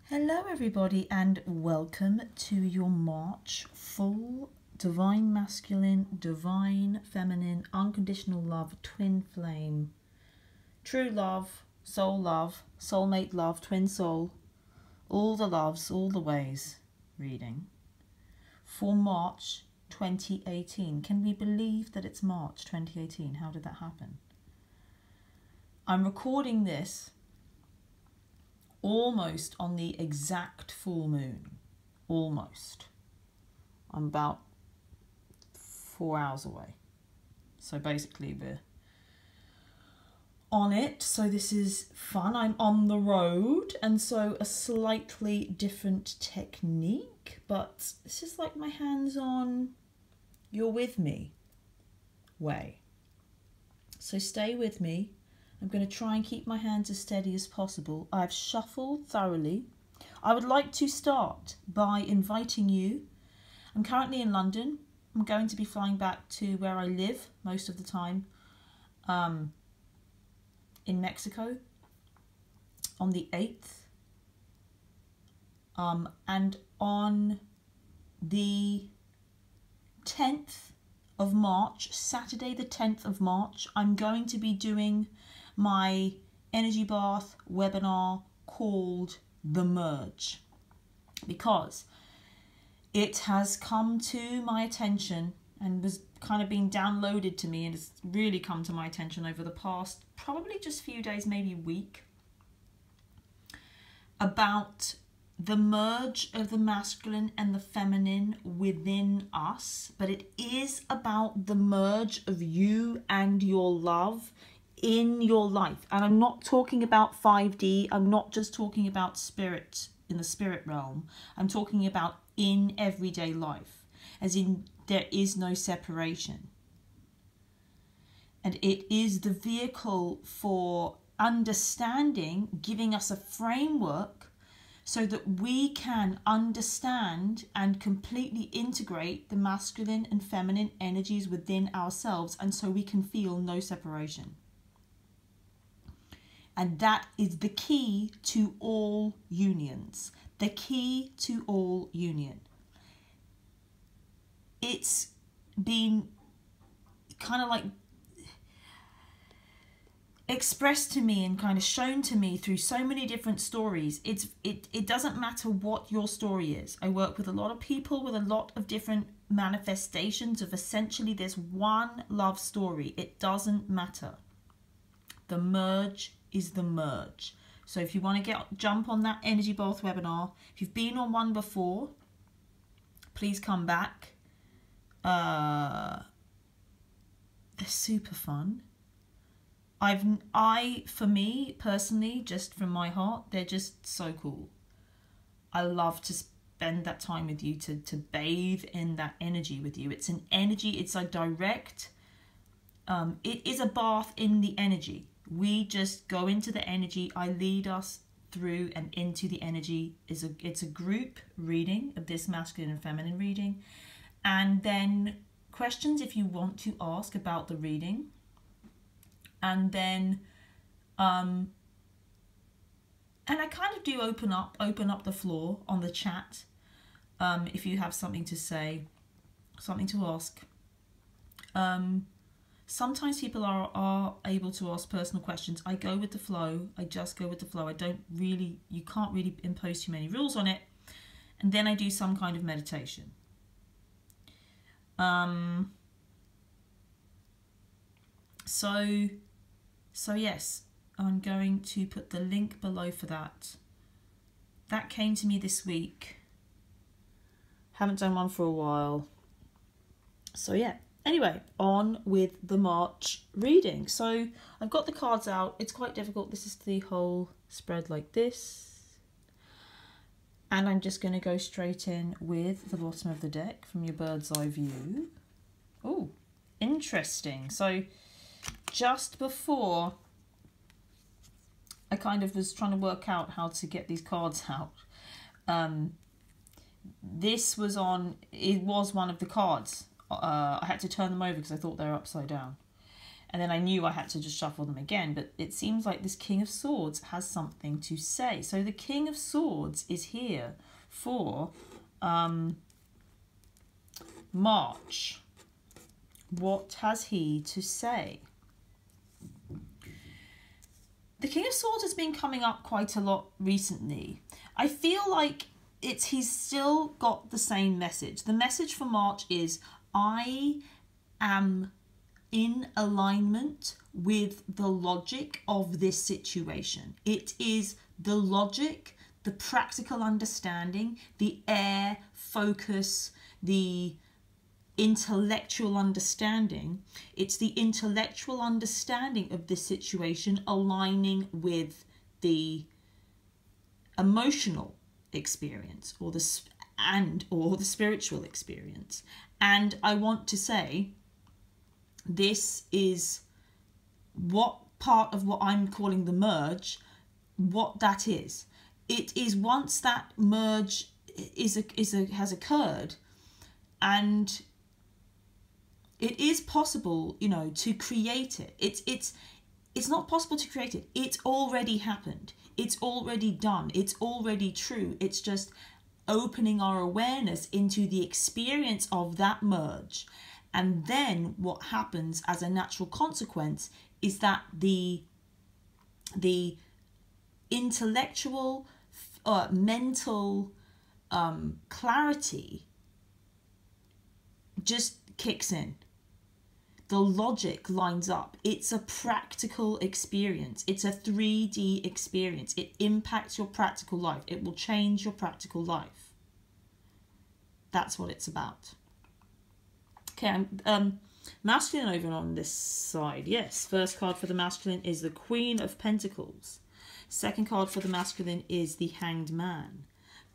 Hello everybody and welcome to your March full divine masculine, divine feminine, unconditional love, twin flame, true love, soulmate love, twin soul, all the loves, all the ways reading for March 2018. Can we believe that it's March 2018? How did that happen? I'm recording this almost on the exact full moon. Almost. I'm about 4 hours away. So basically we're on it. So this is fun. I'm on the road, and so a slightly different technique, but this is like my hands on, you're with me way. So stay with me. I'm going to try and keep my hands as steady as possible. I've shuffled thoroughly. I would like to start by inviting you. I'm currently in London. I'm going to be flying back to where I live most of the time, in Mexico on the 8th. And on the 10th of March, Saturday the 10th of March, I'm going to be doing my energy bath webinar called The Merge, because it has come to my attention and was kind of being downloaded to me, and it's really come to my attention over the past probably just few days, maybe week, about the merge of the masculine and the feminine within us. But it is about the merge of you and your love in your life. And I'm not talking about 5D. I'm not just talking about spirit in the spirit realm. I'm talking about in everyday life, as in there is no separation. And it is the vehicle for understanding, giving us a framework so that we can understand and completely integrate the masculine and feminine energies within ourselves, and so we can feel no separation. And that is the key to all unions. The key to all union. It's been kind of like expressed to me and kind of shown to me through so many different stories. It doesn't matter what your story is. I work with a lot of people with a lot of different manifestations of essentially this one love story. It doesn't matter. The merge is the merge. So if you want to jump on that energy bath webinar, if you've been on one before, please come back. They're super fun. For me personally, just from my heart, they're just so cool. I love to spend that time with you, to bathe in that energy with you. It's an energy, it's a direct, it is a bath in the energy. We just go into the energy. I lead us through and into the energy. It's a group reading of this masculine and feminine reading. And then questions if you want to ask about the reading. And then, and I kind of do open up the floor on the chat. If you have something to say, something to ask. Sometimes people are able to ask personal questions. I go with the flow. I just go with the flow. You can't really impose too many rules on it. And then I do some kind of meditation. So yes, I'm going to put the link below for that. That came to me this week. Haven't done one for a while. So yeah. Anyway, on with the March reading. So I've got the cards out. It's quite difficult. This is the whole spread like this. And I'm just going to go straight in with the bottom of the deck from your bird's eye view. Oh, interesting. So just before I kind of was trying to work out how to get these cards out, it was one of the cards. I had to turn them over because I thought they were upside down. And then I knew I had to just shuffle them again. But it seems like this King of Swords has something to say. So the King of Swords is here for March. What has he to say? The King of Swords has been coming up quite a lot recently. I feel like he's still got the same message. The message for March is, I am in alignment with the logic of this situation. It is the logic, the practical understanding, the air, focus, the intellectual understanding. It's the intellectual understanding of this situation aligning with the emotional experience or the spiritual experience. And I want to say, this is what part of what I'm calling the merge, what that is. It is once that merge has occurred, and it is possible, you know, to create it. It's not possible to create it. It's already happened. It's already done. It's already true. It's just opening our awareness into the experience of that merge. And then what happens as a natural consequence is that the intellectual, mental clarity just kicks in. The logic lines up. It's a practical experience. It's a 3D experience. It impacts your practical life. It will change your practical life. That's what it's about. Okay, I'm masculine over on this side. Yes, first card for the masculine is the Queen of Pentacles. Second card for the masculine is the Hanged Man.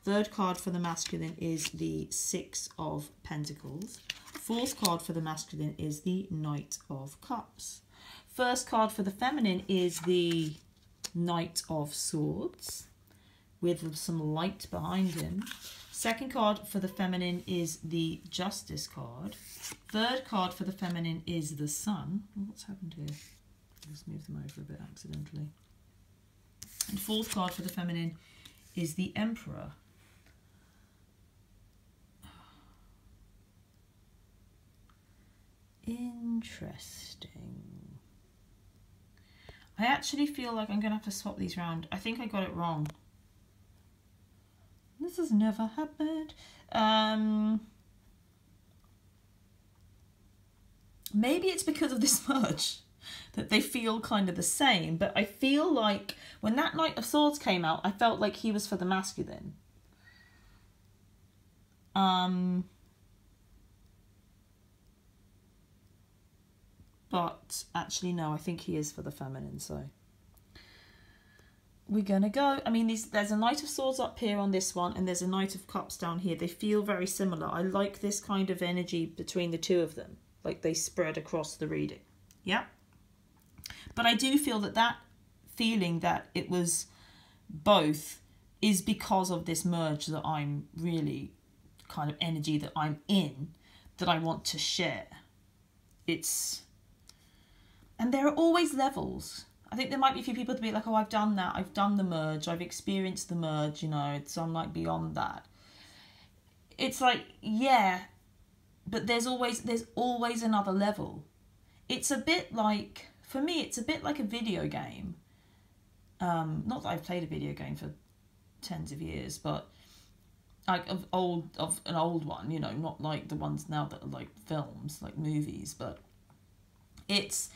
Third card for the masculine is the Six of Pentacles. Fourth card for the masculine is the Knight of Cups. First card for the feminine is the Knight of Swords with some light behind him. Second card for the feminine is the Justice card. Third card for the feminine is the Sun. Oh, what's happened here? I just moved them over a bit accidentally. And fourth card for the feminine is the Emperor. Interesting. I actually feel like I'm going to have to swap these around. I think I got it wrong. This has never happened. Maybe it's because of this merge that they feel kind of the same. But I feel like when that Knight of Swords came out, I felt like he was for the masculine. But actually, no, I think he is for the feminine, so we're going to go. I mean, there's a Knight of Swords up here on this one, and there's a Knight of Cups down here. They feel very similar. I like this kind of energy between the two of them, like they spread across the reading. Yeah. But I do feel that feeling that it was both is because of this merge that I'm really kind of energy that I'm in, that I want to share. And there are always levels. I think there might be a few people to be like, oh, I've done that. I've done the merge. I've experienced the merge, you know. So I'm like beyond that. It's like, yeah, but there's always another level. It's a bit like, for me, it's a bit like a video game. Not that I've played a video game for tens of years, but like of an old one, you know, not like the ones now that are like films, like movies, but it's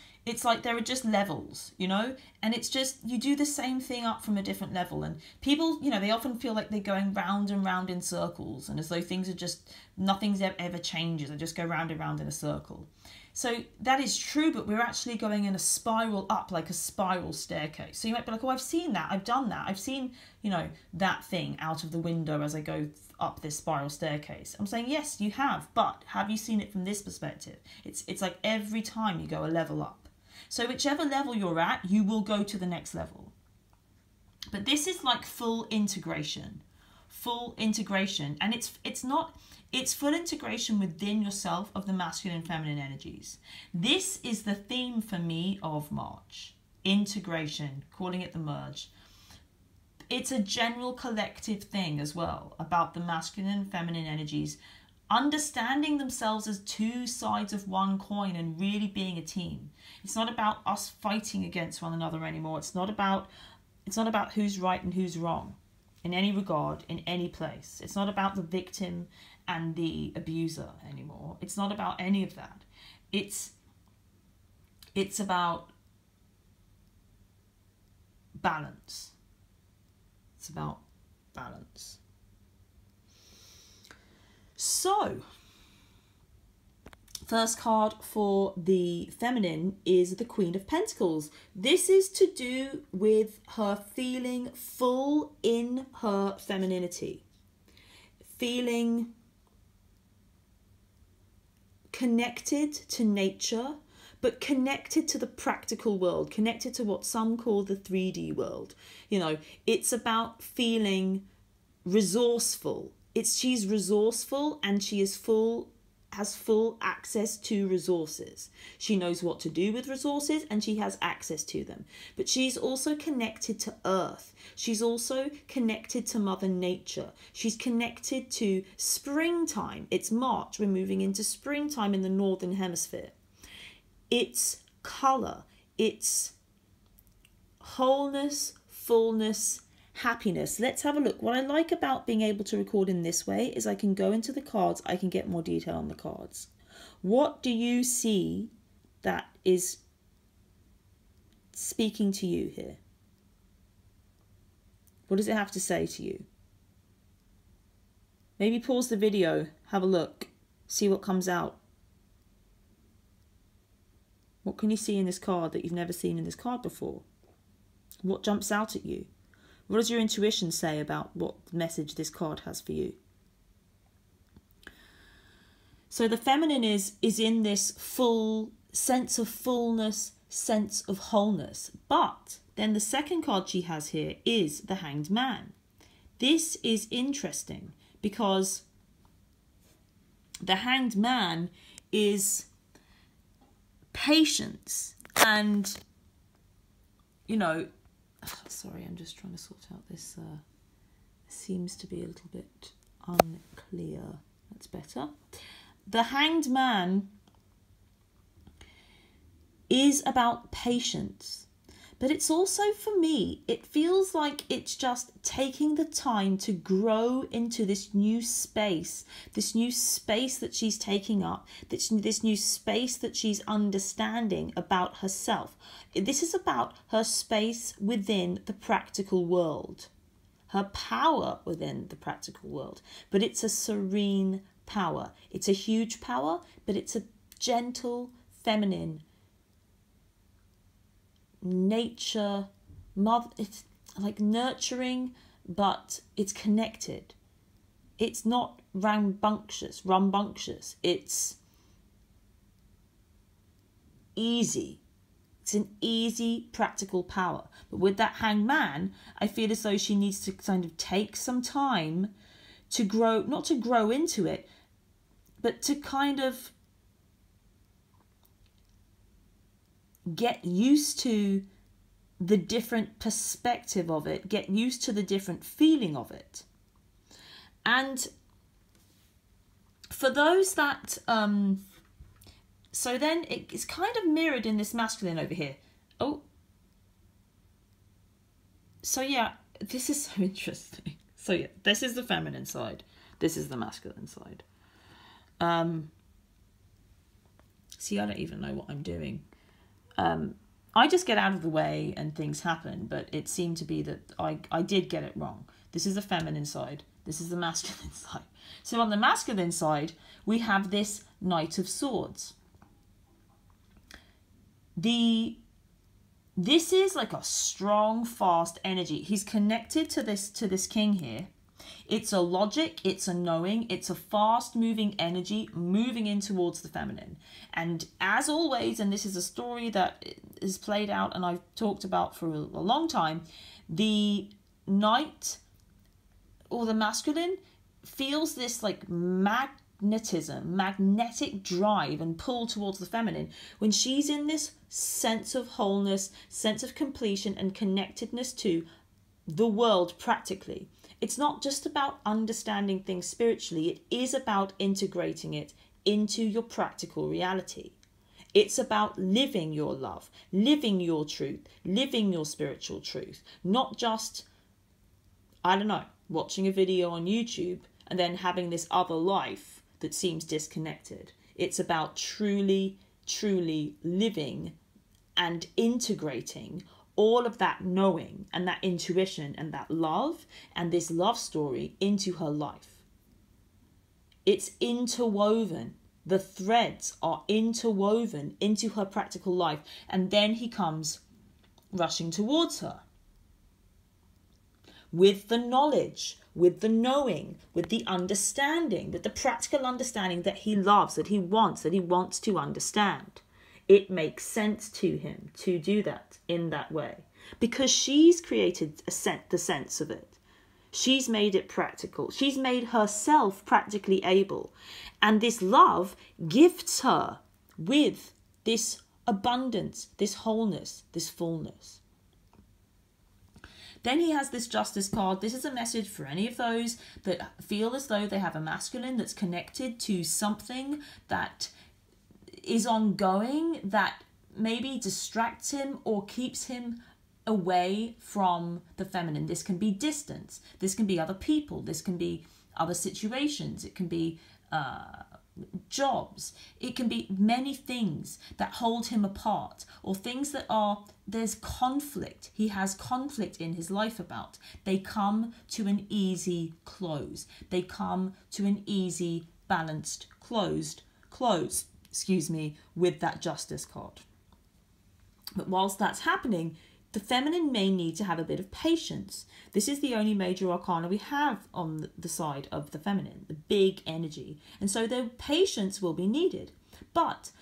like there are just levels, you know, and it's just you do the same thing up from a different level. And people, you know, they often feel like they're going round and round in circles, and as though things are just, nothing's ever changes. They just go round and round in a circle. So that is true, but we're actually going in a spiral up, like a spiral staircase. So you might be like, oh, I've seen that. I've done that. I've seen, you know, that thing out of the window as I go up this spiral staircase. I'm saying, yes, you have, but have you seen it from this perspective? It's like every time you go a level up. So whichever level you're at, you will go to the next level. But this is like full integration, full integration, and it's full integration within yourself of the masculine and feminine energies. This is the theme for me of March. Integration, calling it the merge. It's a general collective thing as well about the masculine and feminine energies understanding themselves as two sides of one coin and really being a team. It's not about us fighting against one another anymore. It's not about who's right and who's wrong in any regard, in any place. It's not about the victim and the abuser anymore. It's not about any of that. It's about balance. It's about balance. So, first card for the feminine is the Queen of Pentacles. This is to do with her feeling full in her femininity. Feeling connected to nature, but connected to the practical world, connected to what some call the 3D world. You know, it's about feeling resourceful. She's resourceful, and she has full access to resources. She knows what to do with resources, and she has access to them. But she's also connected to Earth. She's also connected to Mother Nature. She's connected to springtime. It's March. We're moving into springtime in the Northern Hemisphere. It's colour. It's wholeness, fullness, happiness. Let's have a look. What I like about being able to record in this way is I can go into the cards. I can get more detail on the cards. What do you see that is speaking to you here? What does it have to say to you? Maybe pause the video, have a look, see what comes out. What can you see in this card that you've never seen in this card before? What jumps out at you? What does your intuition say about what message this card has for you? So the feminine is in this full sense of fullness, sense of wholeness. But then the second card she has here is the Hanged Man. This is interesting because the Hanged Man is patience and, you know, sorry, I'm just trying to sort out this. Seems to be a little bit unclear. That's better. The Hanged Man is about patience, but it's also, for me, it feels like it's just taking the time to grow into this new space that she's taking up, this new space that she's understanding about herself. This is about her space within the practical world, her power within the practical world, but it's a serene power. It's a huge power, but it's a gentle, feminine, nature, mother. It's like nurturing, but it's connected. It's not rambunctious. It's easy. It's an easy, practical power. But with that Hanged Man, I feel as though she needs to kind of take some time to grow, not to grow into it, but to kind of get used to the different perspective of it, get used to the different feeling of it. And for those that, so then it's kind of mirrored in this masculine over here. Oh, so yeah, this is so interesting. So yeah, this is the feminine side. This is the masculine side. See, I don't even know what I'm doing. I just get out of the way and things happen, but it seemed to be that I did get it wrong. This is the feminine side. This is the masculine side. So on the masculine side, we have this Knight of Swords. This is like a strong, fast energy. He's connected to this king here. It's a logic, it's a knowing, it's a fast-moving energy moving in towards the feminine. And as always, and this is a story that is played out and I've talked about for a long time, the knight or the masculine feels this like magnetic drive and pull towards the feminine when she's in this sense of wholeness, sense of completion and connectedness to the world practically. It's not just about understanding things spiritually, it is about integrating it into your practical reality. It's about living your love, living your truth, living your spiritual truth, not just, I don't know, watching a video on YouTube and then having this other life that seems disconnected. It's about truly, truly living and integrating all of that knowing and that intuition and that love and this love story into her life. It's interwoven. The threads are interwoven into her practical life. And then he comes rushing towards her with the knowledge, with the knowing, with the understanding, with the practical understanding that he loves, that he wants to understand. It makes sense to him to do that in that way because she's created the sense of it. She's made it practical. She's made herself practically able. And this love gifts her with this abundance, this wholeness, this fullness. Then he has this justice card. This is a message for any of those that feel as though they have a masculine that's connected to something that is ongoing, that maybe distracts him or keeps him away from the feminine. This can be distance. This can be other people. This can be other situations. It can be jobs. It can be many things that hold him apart, or things that there's conflict. He has conflict in his life about. They come to an easy close. They come to an easy, balanced, close, with that justice card. But whilst that's happening, the feminine may need to have a bit of patience. This is the only major arcana we have on the side of the feminine, the big energy. And so the patience will be needed. But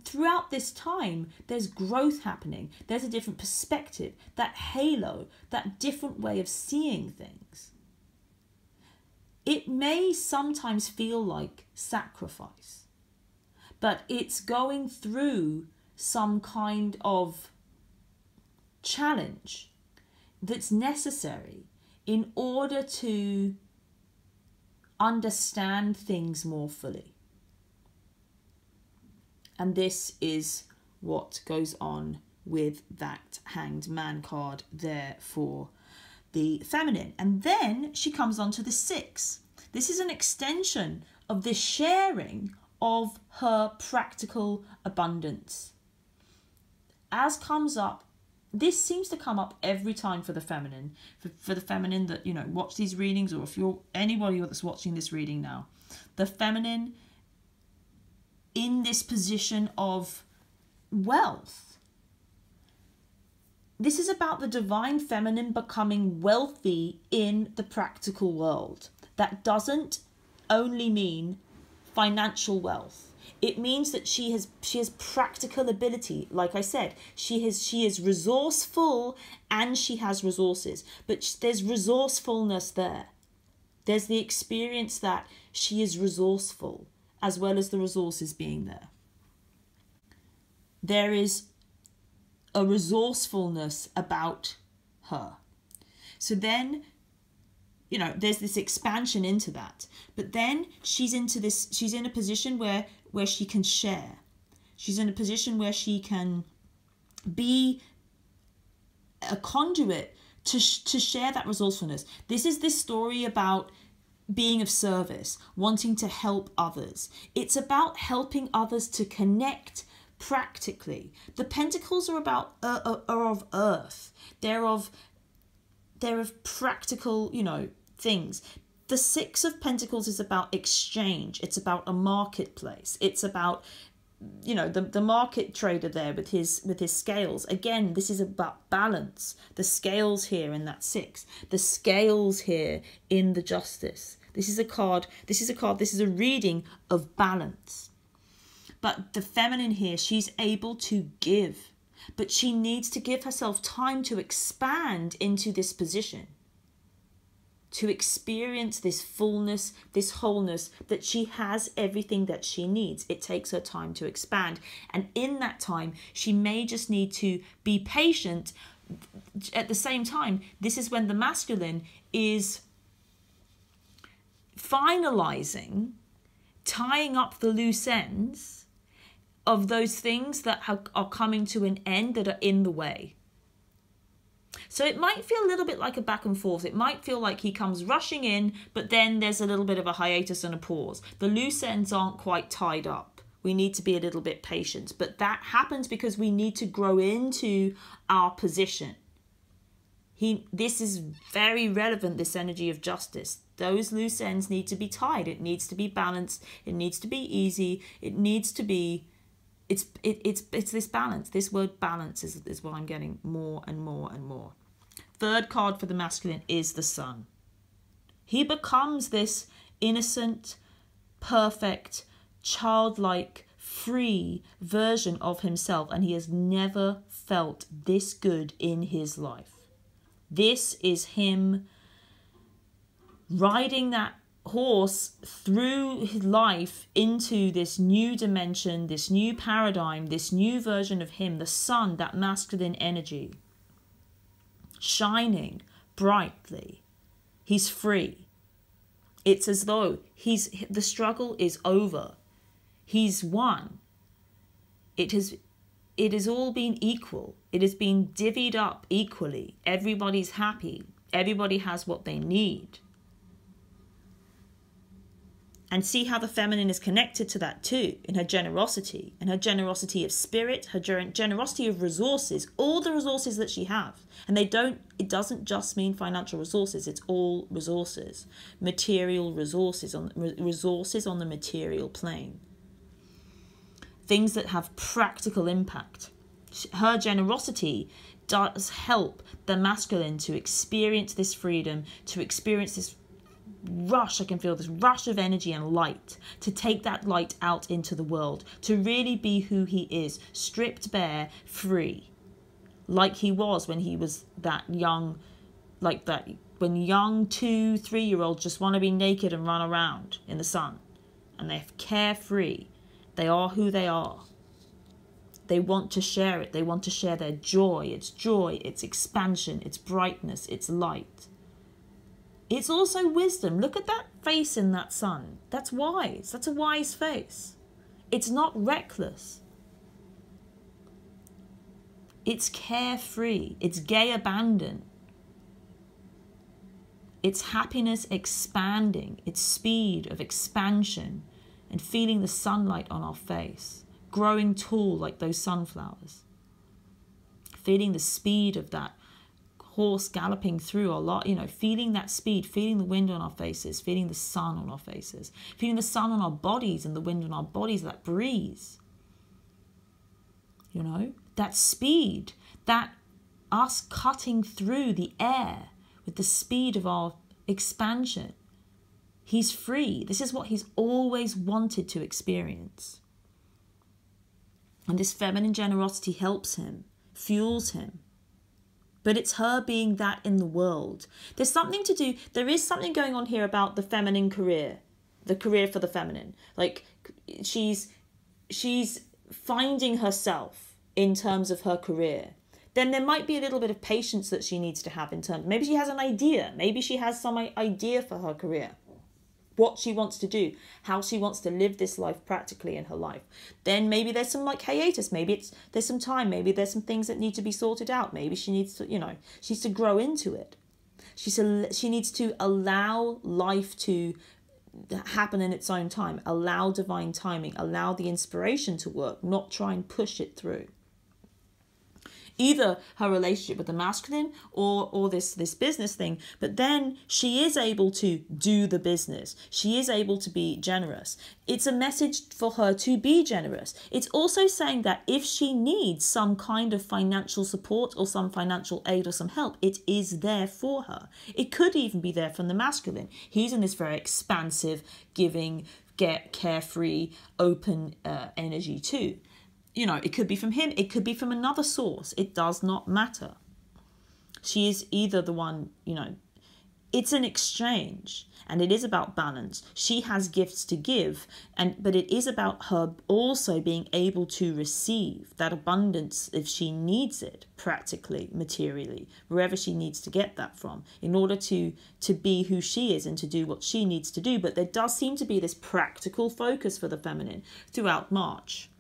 throughout this time, there's growth happening. There's a different perspective, that halo, that different way of seeing things. It may sometimes feel like sacrifice, but it's going through some kind of challenge that's necessary in order to understand things more fully. And this is what goes on with that Hanged Man card there for the feminine. And then she comes on to the 6. This is an extension of the sharing of her practical abundance. As comes up, this seems to come up every time for the feminine. For the feminine that, watch these readings, or if you're anybody that's watching this reading now, the feminine in this position of wealth. This is about the divine feminine becoming wealthy in the practical world. That doesn't only mean financial wealth. It means that she has practical ability. Like I said, she is resourceful and she has resources. But there's resourcefulness there. There's the experience that she is resourceful as well as the resources being there. There is a resourcefulness about her. So then, there's this expansion into that. But then she's in a position where she can share. She's in a position where she can be a conduit to share that resourcefulness. This is this story about being of service, wanting to help others. It's about helping others to connect practically. The Pentacles are of earth. They're of practical, things. The 6 of Pentacles is about exchange. It's about a marketplace. It's about, the market trader there with his scales. Again, this is about balance. The scales here in that 6. The scales here in the Justice. This is a reading of balance. But the feminine here, she's able to give. But she needs to give herself time to expand into this position. to experience this fullness, this wholeness, that she has everything that she needs. It takes her time to expand. And in that time, she may just need to be patient. At the same time, this is when the masculine is finalizing, tying up the loose ends of those things that are coming to an end, that are in the way. So it might feel a little bit like a back and forth. It might feel like he comes rushing in, but then there's a little bit of a hiatus and a pause. The loose ends aren't quite tied up. We need to be a little bit patient. But that happens because we need to grow into our position. This is very relevant, this energy of justice. Those loose ends need to be tied. It needs to be balanced. It needs to be easy. It needs to be... It's this balance. This word balance is what I'm getting more and more and more. Third card for the masculine is the Sun. He becomes this innocent, perfect, childlike, free version of himself, and he has never felt this good in his life. This is him riding that horse through his life into this new dimension, this new paradigm, this new version of him, the sun, that masculine energy, shining brightly. He's free. It's as though the struggle is over. He's won. It has all been equal. It has been divvied up equally. Everybody's happy. Everybody has what they need. And see how the feminine is connected to that too, in her generosity, and her generosity of spirit, her generosity of resources, all the resources that she has. And it doesn't just mean financial resources, it's all resources, material resources on the material plane. Things that have practical impact. Her generosity does help the masculine to experience this freedom, to experience this rush. I can feel this rush of energy and light, to take that light out into the world, to really be who he is, stripped bare, free, like he was when he was that young, like that, when young 2-3-year-olds just want to be naked and run around in the sun, and they're carefree. They are who they are. They want to share it. They want to share their joy. It's expansion, it's brightness, it's light. It's also wisdom. Look at that face in that sun. That's wise. That's a wise face. It's not reckless. It's carefree. It's gay abandon. It's happiness expanding. It's speed of expansion and feeling the sunlight on our face. Growing tall like those sunflowers. Feeling the speed of that horse galloping through a lot, feeling that speed, feeling the wind on our faces, feeling the sun on our faces, feeling the sun on our bodies and the wind on our bodies, that breeze. That speed, that us cutting through the air with the speed of our expansion. He's free. This is what he's always wanted to experience. And this feminine generosity helps him, fuels him. But it's her being that in the world. There is something going on here about the feminine career, the career for the feminine. Like she's finding herself in terms of her career. Then there might be a little bit of patience that she needs to have in terms. Maybe she has an idea. Maybe she has some idea for her career. What she wants to do, how she wants to live this life practically in her life. Then maybe there's some hiatus, maybe there's some time, maybe there's some things that need to be sorted out. Maybe she needs to, she needs to grow into it. She needs to allow life to happen in its own time, allow divine timing, allow the inspiration to work, not try and push it through. Either her relationship with the masculine or this business thing, but then she is able to do the business. She is able to be generous. It's a message for her to be generous. It's also saying that if she needs some kind of financial support or some financial aid or some help, it is there for her. It could even be there from the masculine. He's in this very expansive, giving, carefree, open energy too. It could be from him. It could be from another source. It does not matter. She is either the one, it's an exchange, and it is about balance. She has gifts to give, but it is about her also being able to receive that abundance if she needs it, practically, materially, wherever she needs to get that from, in order to be who she is and to do what she needs to do. But there does seem to be this practical focus for the feminine throughout March,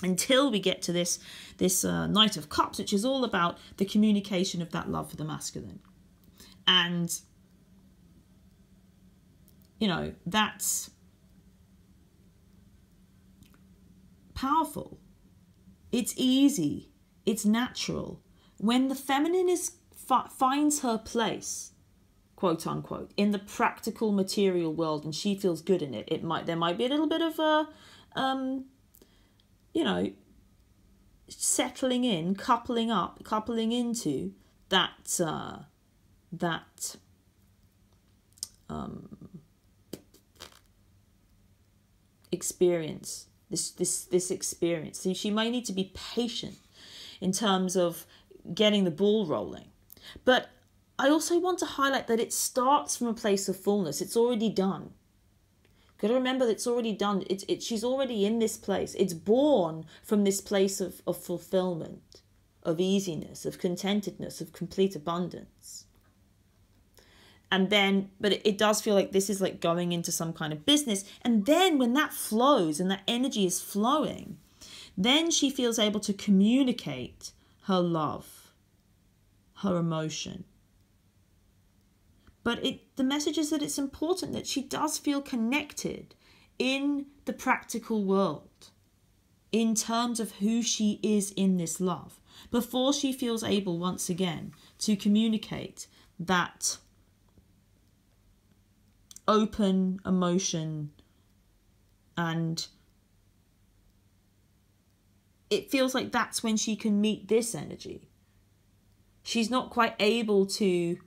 until we get to this Knight of Cups, which is all about the communication of that love for the masculine. And, you know, that's powerful. It's easy. It's natural. When the feminine finds her place, quote unquote, in the practical material world, and she feels good in it, there might be a little bit of a you know, settling in, coupling into that experience, this experience. So she might need to be patient in terms of getting the ball rolling. But I also want to highlight that it starts from a place of fullness. It's already done. Got to remember that it's already done. She's already in this place. It's born from this place of fulfillment, of easiness, of contentedness, of complete abundance. And then, but it does feel like this is like going into some kind of business. And then when that flows and that energy is flowing, then she feels able to communicate her love, her emotion. But the message is that it's important that she does feel connected in the practical world in terms of who she is in this love, before she feels able once again to communicate that open emotion. And it feels like that's when she can meet this energy. She's not quite able to...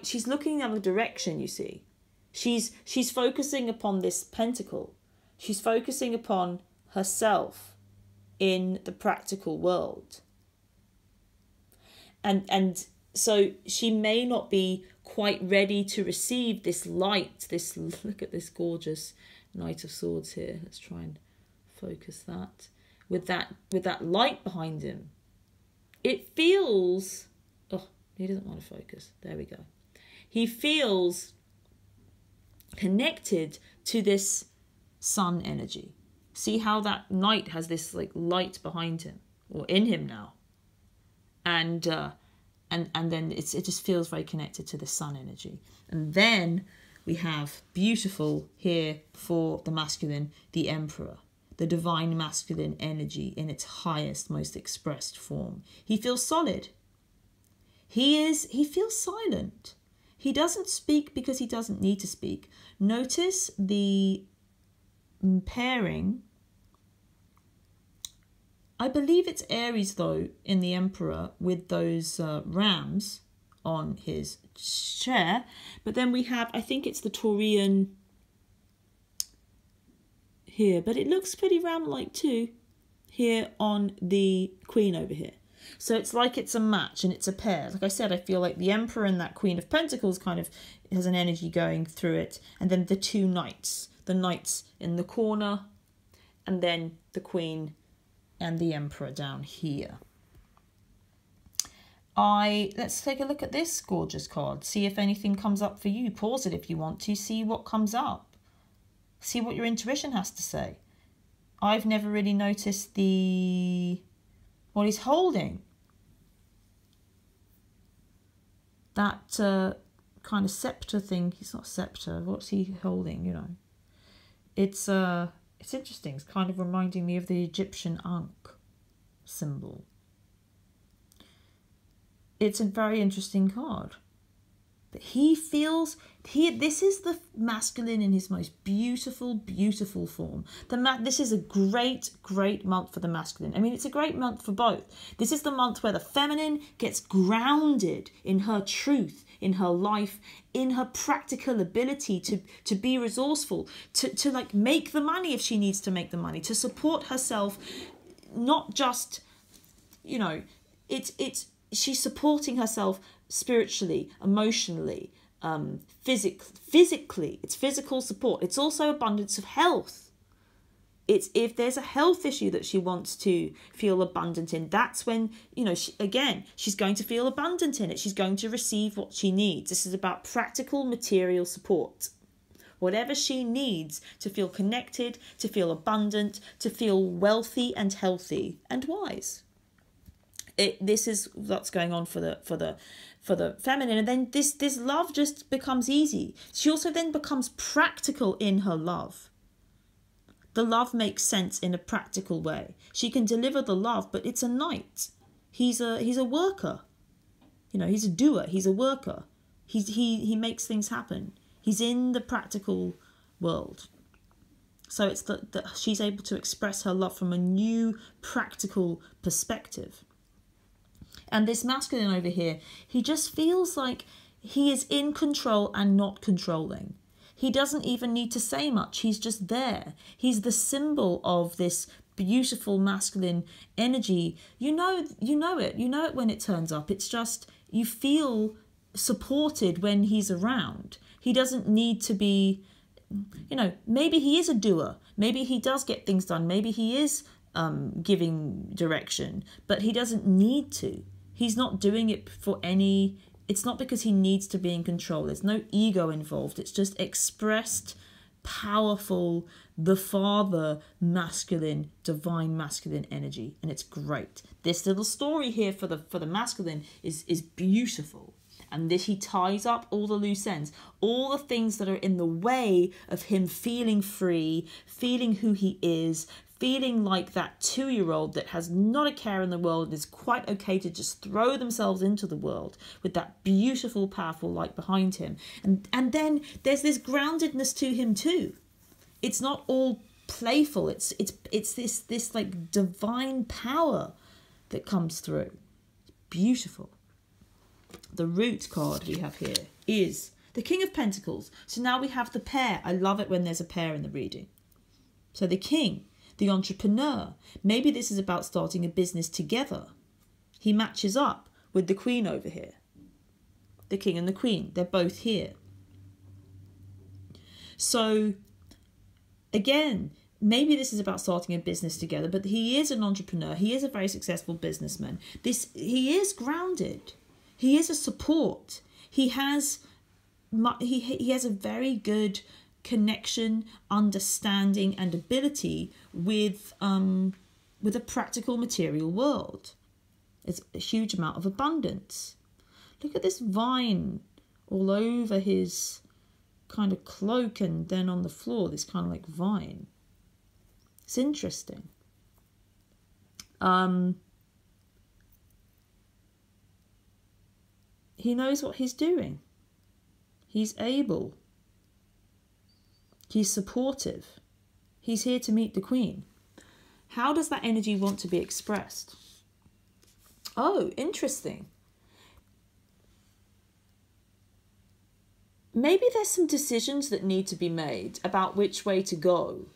she's looking in the other direction, you see. She's focusing upon this pentacle. She's focusing upon herself in the practical world. And so she may not be quite ready to receive this light, look at this gorgeous Knight of Swords here. Let's try and focus that. With that light behind him. It feels... oh, he doesn't want to focus. There we go. He feels connected to this sun energy. See how that knight has this like light behind him, or in him now. And then it just feels very connected to the sun energy. And then we have beautiful here for the masculine, the Emperor, the divine masculine energy in its highest, most expressed form. He feels solid. He feels silent. He doesn't speak because he doesn't need to speak. Notice the pairing. I believe it's Aries, though, in the Emperor with those rams on his chair. But then we have, I think it's the Taurian here. But it looks pretty ram-like too here on the Queen over here. So it's like it's a match and it's a pair. Like I said, I feel like the Emperor and that Queen of Pentacles kind of has an energy going through it. And then the two knights. The knights in the corner. And then the Queen and the Emperor down here. Let's take a look at this gorgeous card. See if anything comes up for you. Pause it if you want to. See what comes up. See what your intuition has to say. I've never really noticed what he's holding. That kind of scepter thing. It's not scepter. What's he holding, you know? It's interesting. It's kind of reminding me of the Egyptian Ankh symbol. It's a very interesting card. But he feels... this is the masculine in his most beautiful, beautiful form. This is a great, great month for the masculine. I mean, it's a great month for both. This is the month where the feminine gets grounded in her truth, in her life, in her practical ability to be resourceful, to like make the money if she needs to make the money, to support herself, not just, you know, she's supporting herself spiritually, emotionally, physically. It's physical support. It's also abundance of health. It's if there's a health issue that she wants to feel abundant in, that's when, you know, she's going to feel abundant in it. She's going to receive what she needs. This is about practical material support. Whatever she needs to feel connected, to feel abundant, to feel wealthy and healthy and wise. This is what's going on for the feminine, and then this love just becomes easy. She also then becomes practical in her love. The love makes sense in a practical way. She can deliver the love, but it's a knight. He's a worker. You know, he's a doer. He's a worker. He makes things happen. He's in the practical world. So it's that she's able to express her love from a new practical perspective. And this masculine over here, he just feels like he is in control and not controlling. He doesn't even need to say much. He's just there. He's the symbol of this beautiful masculine energy. You know it. You know it when it turns up. It's just, you feel supported when he's around. He doesn't need to be, you know, maybe he is a doer. Maybe he does get things done. Maybe he is giving direction, but he doesn't need to. He's not doing it for any, it's not because he needs to be in control. There's no ego involved. It's just expressed, powerful, the father, masculine, divine masculine energy. And it's great. This little story here for the masculine is beautiful. And this, he ties up all the loose ends, all the things that are in the way of him feeling free, feeling who he is, feeling like that 2-year-old that has not a care in the world and is quite okay to just throw themselves into the world with that beautiful, powerful light behind him. And then there's this groundedness to him too. It's not all playful. It's this like divine power that comes through. It's beautiful. The root card we have here is the King of Pentacles. So now we have the pair. I love it when there's a pair in the reading. So the King, the entrepreneur. Maybe this is about starting a business together. He matches up with the Queen over here. The King and the Queen, they're both here. So again, maybe this is about starting a business together, but he is an entrepreneur. He is a very successful businessman. He is grounded. He is a support. He has a very good connection, understanding and ability with a practical material world. It's a huge amount of abundance. Look at this vine all over his kind of cloak and then on the floor, this kind of like vine. It's interesting. He knows what he's doing. He's able. He's supportive. He's here to meet the Queen. How does that energy want to be expressed? Oh, interesting. Maybe there's some decisions that need to be made about which way to go.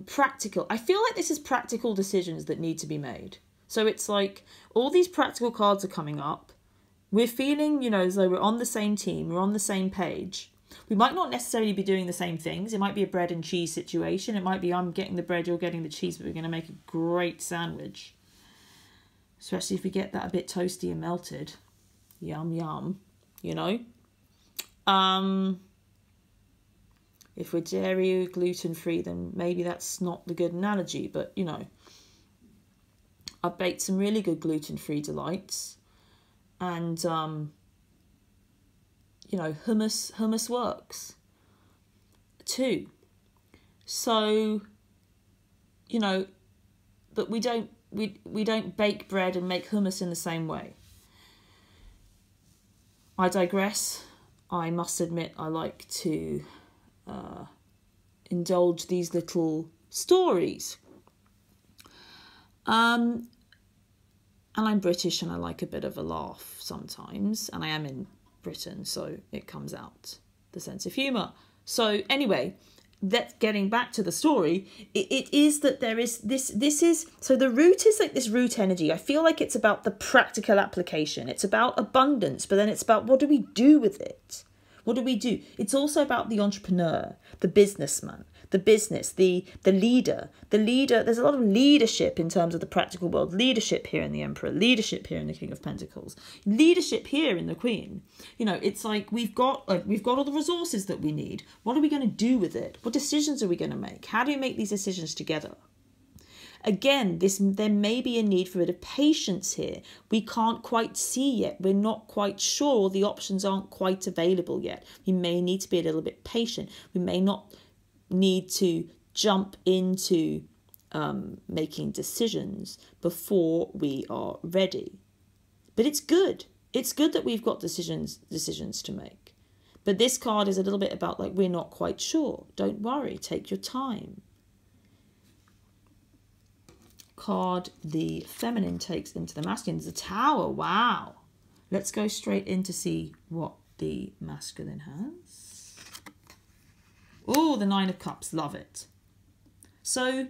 Practical. I feel like this is practical decisions that need to be made. So it's like all these practical cards are coming up. We're feeling, you know, as though we're on the same team. We're on the same page. We might not necessarily be doing the same things. It might be a bread and cheese situation. It might be I'm getting the bread, you're getting the cheese, but we're going to make a great sandwich. Especially if we get that a bit toasty and melted. Yum, yum, you know. If we're dairy or gluten-free, then maybe that's not the good analogy. But, you know, I've baked some really good gluten-free delights. And, you know, hummus works too. So, you know, but we don't bake bread and make hummus in the same way. I digress. I must admit I like to indulge these little stories. And I'm British and I like a bit of a laugh sometimes. And I am in Britain, so it comes out, the sense of humour. So anyway, getting back to the story, it is that there is this is, so the root is like this root energy. I feel like it's about the practical application. It's about abundance, but then it's about what do we do with it? What do we do? It's also about the entrepreneur, the businessman, the business, the leader. There's a lot of leadership in terms of the practical world. Leadership here in the Emperor, leadership here in the King of Pentacles, leadership here in the Queen. You know, it's like we've got all the resources that we need. What are we going to do with it? What decisions are we going to make? How do we make these decisions together? Again, there may be a need for a bit of patience here. We can't quite see yet. We're not quite sure. The options aren't quite available yet. We may need to be a little bit patient. We may not need to jump into making decisions before we are ready. But it's good. It's good that we've got decisions to make. But this card is a little bit about like, we're not quite sure. Don't worry. Take your time. Card the feminine takes into the masculine is the Tower. Wow. Let's go straight in to see what the masculine has. Oh, the Nine of Cups. Love it. So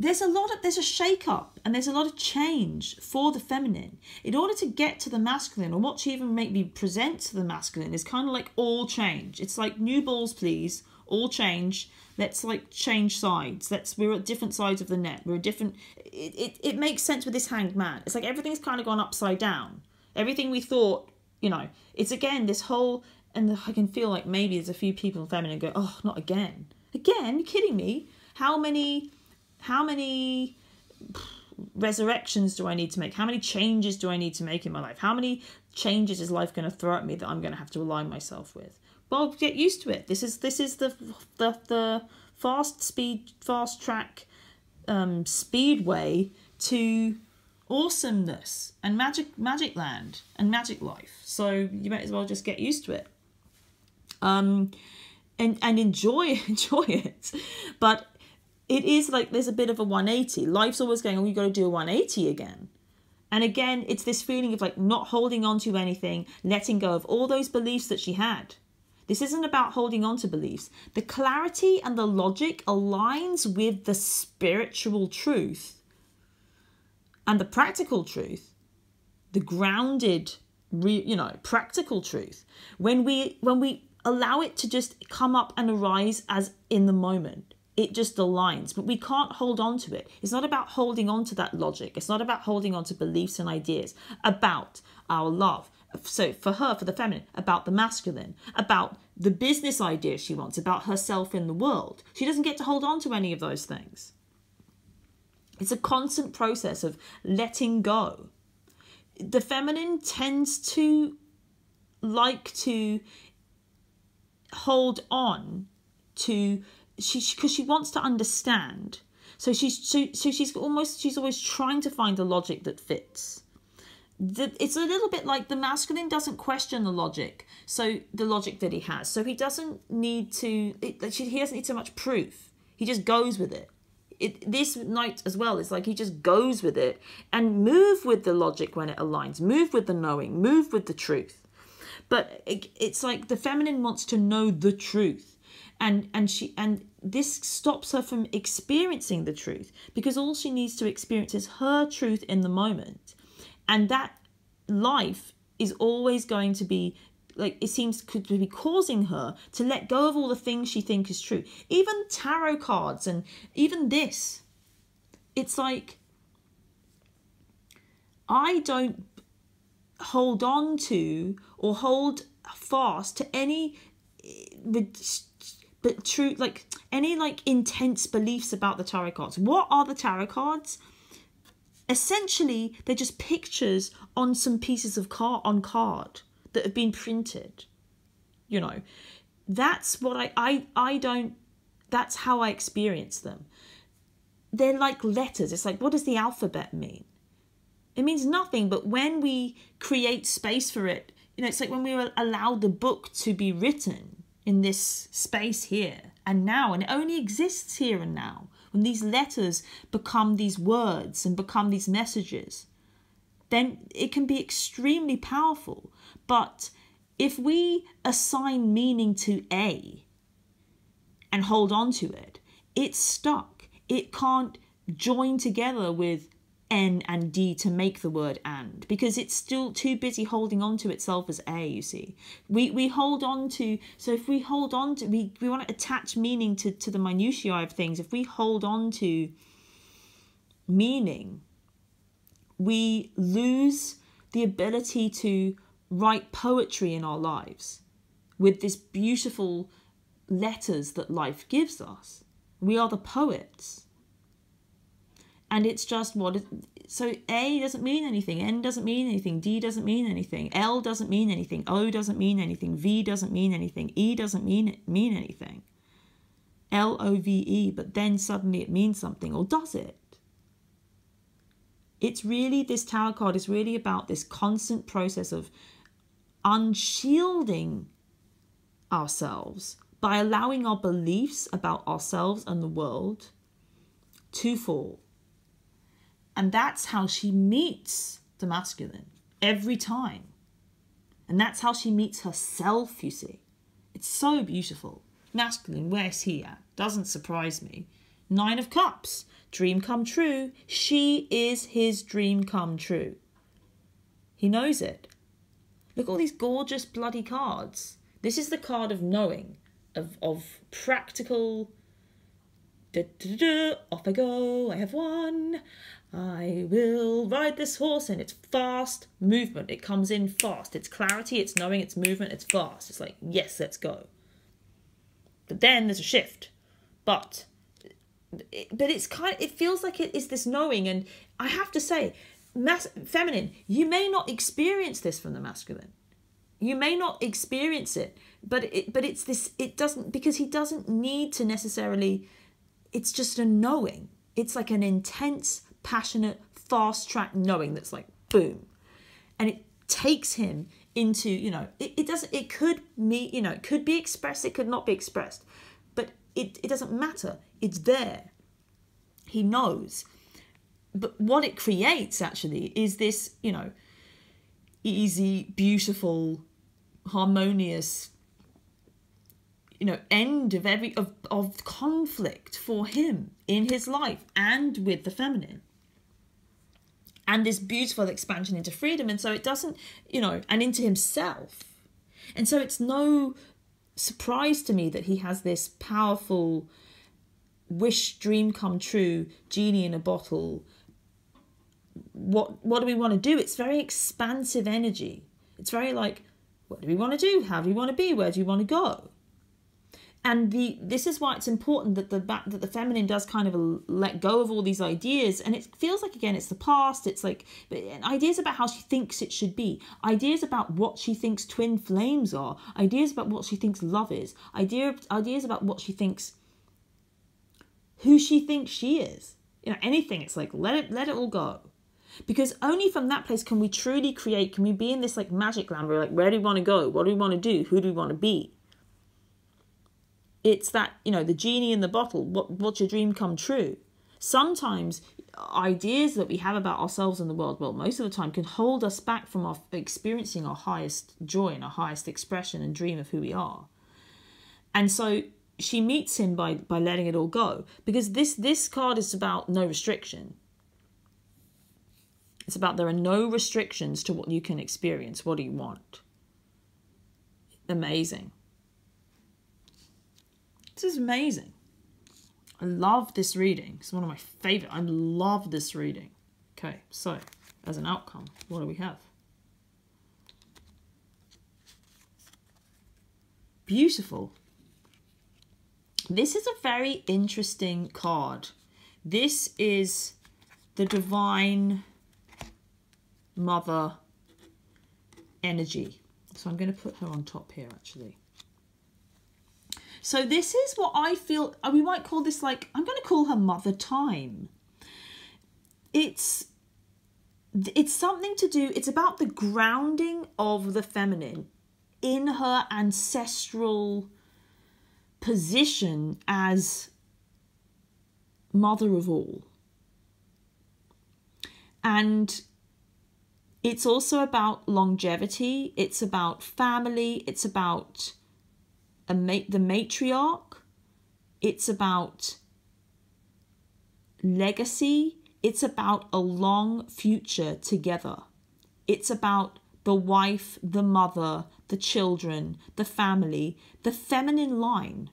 there's a shake-up and there's a lot of change for the feminine. In order to get to the masculine, or what she even make me present to the masculine, is kind of like all change. It's like new balls, please. All change. Let's like change sides. We're at different sides of the net. We're different. It makes sense with this Hanged Man. It's like everything's kind of gone upside down. Everything we thought, you know, it's again this whole, and I can feel like maybe there's a few people in feminine go, oh, not again. Again? You kidding me? How many resurrections do I need to make? How many changes do I need to make in my life? How many changes is life going to throw at me that I'm going to have to align myself with? Well, get used to it. This is the fast track speedway to awesomeness and magic land and magic life. So you might as well just get used to it, and enjoy it. But it is like there's a bit of a 180. Life's always going, oh, you got to do a 180 again. And again, it's this feeling of like not holding on to anything, letting go of all those beliefs that she had. This isn't about holding on to beliefs. The clarity and the logic aligns with the spiritual truth and the practical truth, the grounded, practical truth. When we allow it to just come up and arise as in the moment, it just aligns, but we can't hold on to it. It's not about holding on to that logic. It's not about holding on to beliefs and ideas about our love. So for her, for the feminine, about the masculine, about the business idea she wants, about herself in the world. She doesn't get to hold on to any of those things. It's a constant process of letting go. The feminine tends to like to hold on to, because she wants to understand. So she's always trying to find a logic that fits. It's a little bit like the masculine doesn't question the logic, so the logic that he has. So he doesn't need to, he doesn't need so much proof. He just goes with it. This night as well is like he just goes with it and move with the logic when it aligns. Move with the knowing. Move with the truth. But it's like the feminine wants to know the truth. And this stops her from experiencing the truth, because all she needs to experience is her truth in the moment. And that life is always going to be, like, it seems to be causing her to let go of all the things she thinks is true. Even tarot cards and even this. It's like, I don't hold on to or hold fast to any but true, like any like intense beliefs about the tarot cards. What are the tarot cards? Essentially, they're just pictures on some pieces of card that have been printed. You know, that's what I don't, that's how I experience them. They're like letters. It's like, what does the alphabet mean? It means nothing, but when we create space for it, you know, it's like when we allow the book to be written in this space here and now, and it only exists here and now. When these letters become these words and become these messages, then it can be extremely powerful. But if we assign meaning to A and hold on to it, it's stuck. It can't join together with N and D to make the word and, because it's still too busy holding on to itself as A, you see. We hold on to, so if we hold on to, we want to attach meaning to the minutiae of things. If we hold on to meaning, we lose the ability to write poetry in our lives with this beautiful letters that life gives us. We are the poets. And it's just so A doesn't mean anything, N doesn't mean anything, D doesn't mean anything, L doesn't mean anything, O doesn't mean anything, V doesn't mean anything, E doesn't mean anything. LOVE, but then suddenly it means something, or does it? It's really, this tarot card is really about this constant process of unshielding ourselves by allowing our beliefs about ourselves and the world to fall. And that's how she meets the masculine every time. And that's how she meets herself, you see. It's so beautiful. Masculine, where's he at? Doesn't surprise me. 9 of Cups, dream come true. She is his dream come true. He knows it. Look at all these gorgeous bloody cards. This is the card of knowing, of practical, off I go, I have won. I will ride this horse, and it's fast movement. It comes in fast. It's clarity, it's knowing, it's movement, it's fast. It's like, yes, let's go. But then there's a shift. But it's kind of, it feels like it is this knowing. And I have to say, feminine, you may not experience this from the masculine. You may not experience it, but it's this, it doesn't, because he doesn't need to necessarily, it's just a knowing. It's like an intense, passionate, fast track knowing that's like boom, and it takes him into, it could it could be expressed, it could not be expressed, but it doesn't matter. It's there. He knows. But what it creates actually is this, easy, beautiful, harmonious, end of conflict for him in his life and with the feminine. And this beautiful expansion into freedom. And so it doesn't, and into himself. And so it's no surprise to me that he has this powerful wish, dream come true, genie in a bottle. What do we want to do? It's very expansive energy. It's very like, what do we want to do? How do we want to be? Where do you want to go? And this is why it's important that the feminine does kind of let go of all these ideas. And it feels like, again, it's the past. It's like ideas about how she thinks it should be. Ideas about what she thinks twin flames are. Ideas about what she thinks love is. Ideas about what she thinks, who she thinks she is. Anything. It's like, let it all go. Because only from that place can we truly create, can we be in this like magic land where like, where do we want to go? What do we want to do? Who do we want to be? It's that, the genie in the bottle. What's your dream come true? Sometimes ideas that we have about ourselves and the world, well, most of the time, can hold us back from experiencing our highest joy and our highest expression and dream of who we are. And so she meets him by letting it all go. Because this card is about no restriction. It's about there are no restrictions to what you can experience. What do you want? Amazing. This is amazing. I love this reading. It's one of my favorite. I love this reading. Okay, so as an outcome, what do we have? Beautiful. This is a very interesting card. This is the Divine Mother energy. So I'm going to put her on top here, actually. So this is what I feel, we might call this like, I'm going to call her Mother Time. It's something to do, it's about the grounding of the feminine in her ancestral position as mother of all. And It's also about longevity. It's about family. It's about the matriarch. It's about legacy. It's about a long future together. It's about the wife, the mother, the children, the family, the feminine line.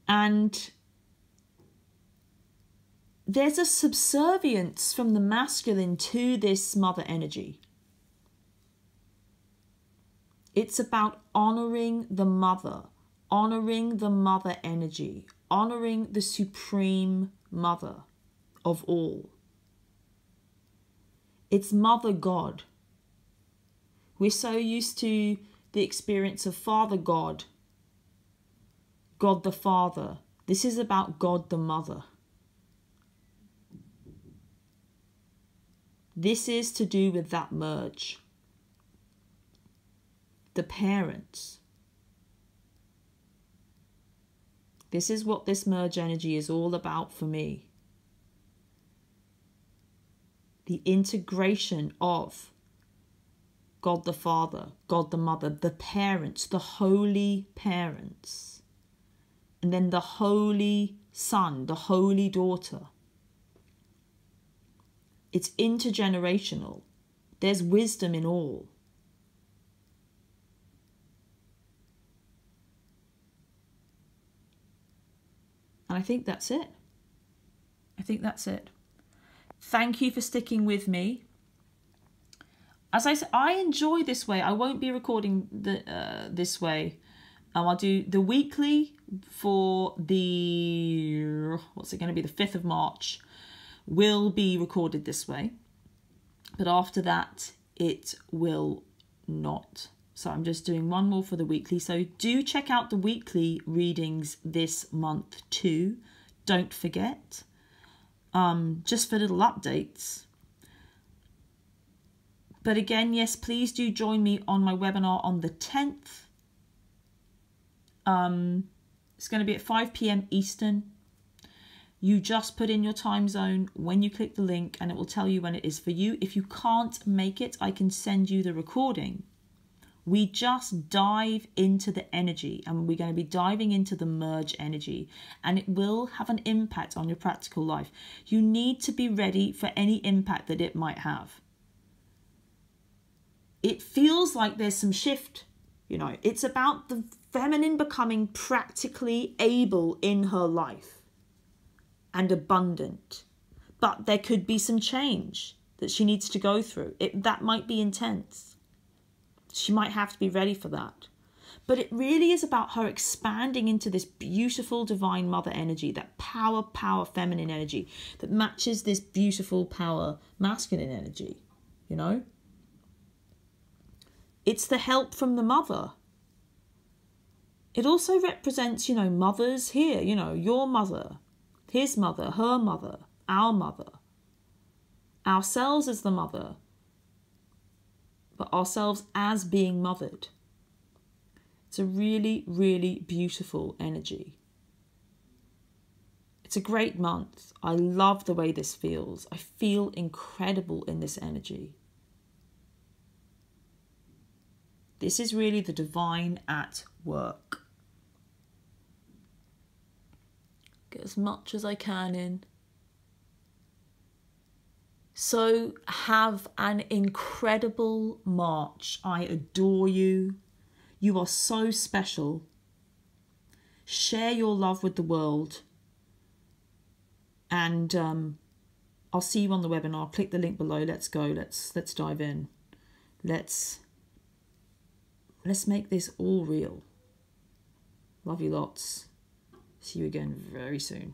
And there's a subservience from the masculine to this mother energy. It's about honoring the mother energy, honoring the supreme mother of all. It's Mother God. We're so used to the experience of Father God, God the Father. This is about God the Mother. This is to do with that merge. The parents. This is what this merge energy is all about for me. The integration of God the Father, God the Mother, the parents, the holy parents, and then the holy son, the holy daughter. It's intergenerational. There's wisdom in all. And I think that's it. Thank you for sticking with me. As I said, I enjoy this way. I won't be recording this way. I'll do the weekly for the, what's it going to be, the 5th of March, will be recorded this way. But after that, it will not. So I'm just doing one more for the weekly. So do check out the weekly readings this month too. Don't forget. Just for little updates. But again, yes, please do join me on my webinar on the 10th. It's going to be at 5 p.m. Eastern. You just put in your time zone when you click the link and it will tell you when it is for you. If you can't make it, I can send you the recording. We just dive into the energy, and we're going to be diving into the merge energy, and it will have an impact on your practical life. You need to be ready for any impact that it might have. It feels like there's some shift, you know. It's about the feminine becoming practically able in her life and abundant. But there could be some change that she needs to go through. That might be intense. She might have to be ready for that. But it really is about her expanding into this beautiful divine mother energy, that power feminine energy that matches this beautiful power masculine energy, you know? It's the help from the mother. It also represents, you know, mothers here, you know, your mother, his mother, her mother, our mother, ourselves as the mother, but ourselves as being mothered. It's a really, really beautiful energy. It's a great month. I love the way this feels. I feel incredible in this energy. This is really the divine at work. Get as much as I can in. So have an incredible March. I adore you. You are so special. Share your love with the world. And I'll see you on the webinar. Click the link below. Let's go. Let's dive in. Let's make this all real. Love you lots. See you again very soon.